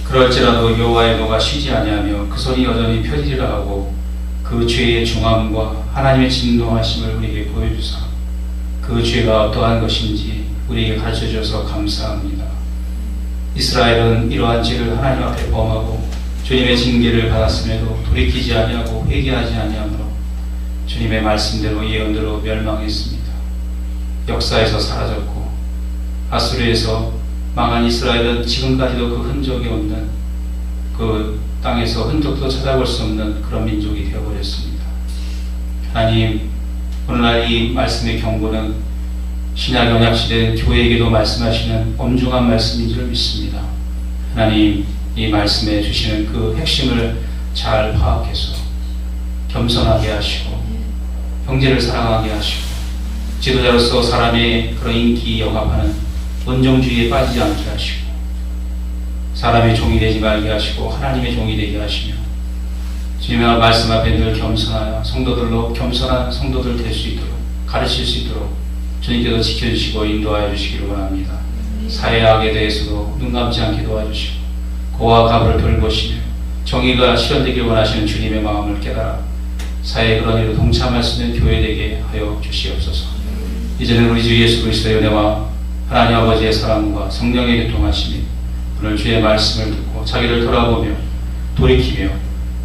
그럴지라도 여호와의 노가 쉬지 아니하며 그 손이 여전히 펴지리라 하고 그 죄의 중함과 하나님의 진노하심을 우리에게 보여주사 그 죄가 어떠한 것인지 우리에게 가르쳐주셔서 감사합니다. 이스라엘은 이러한 죄를 하나님 앞에 범하고 주님의 징계를 받았음에도 돌이키지 아니하고 회개하지 아니하므로 주님의 말씀대로 예언대로 멸망했습니다. 역사에서 사라졌고 아수르에서 망한 이스라엘은 지금까지도 그 흔적이 없는 그 땅에서 흔적도 찾아볼 수 없는 그런 민족이 되어버렸습니다. 하나님, 오늘날 이 말씀의 경고는 신약 언약시대 교회에게도 말씀하시는 엄중한 말씀인 줄 믿습니다. 하나님, 이 말씀에 주시는 그 핵심을 잘 파악해서 겸손하게 하시고 형제를 사랑하게 하시고 지도자로서 사람의 그런 인기 영합하는 온정주의에 빠지지 않게 하시고 사람의 종이 되지 말게 하시고 하나님의 종이 되게 하시며 주님의 말씀 앞에 늘 겸손하여 성도들로 겸손한 성도들 될 수 있도록 가르칠 수 있도록 주님께서 지켜주시고 인도하여 주시기를 원합니다. 사회악에 대해서도 눈감지 않게 도와주시고 고와 가부를 돌보시며 정의가 실현되길 원하시는 주님의 마음을 깨달아 사회의 그런 일로 동참할 수 있는 교회 되게 하여 주시옵소서. 이제는 우리 주 예수 그리스도의 은혜와 하나님 아버지의 사랑과 성령의 교통하심이 오늘 주의 말씀을 듣고 자기를 돌아보며 돌이키며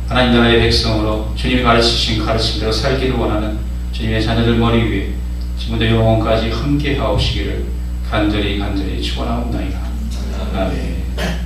하나님 나라의 백성으로 주님이 가르치신 가르침대로 살기를 원하는 주님의 자녀들 머리 위에 지금부터 영원까지 함께 하옵시기를 간절히 축원하옵나이다. 아멘.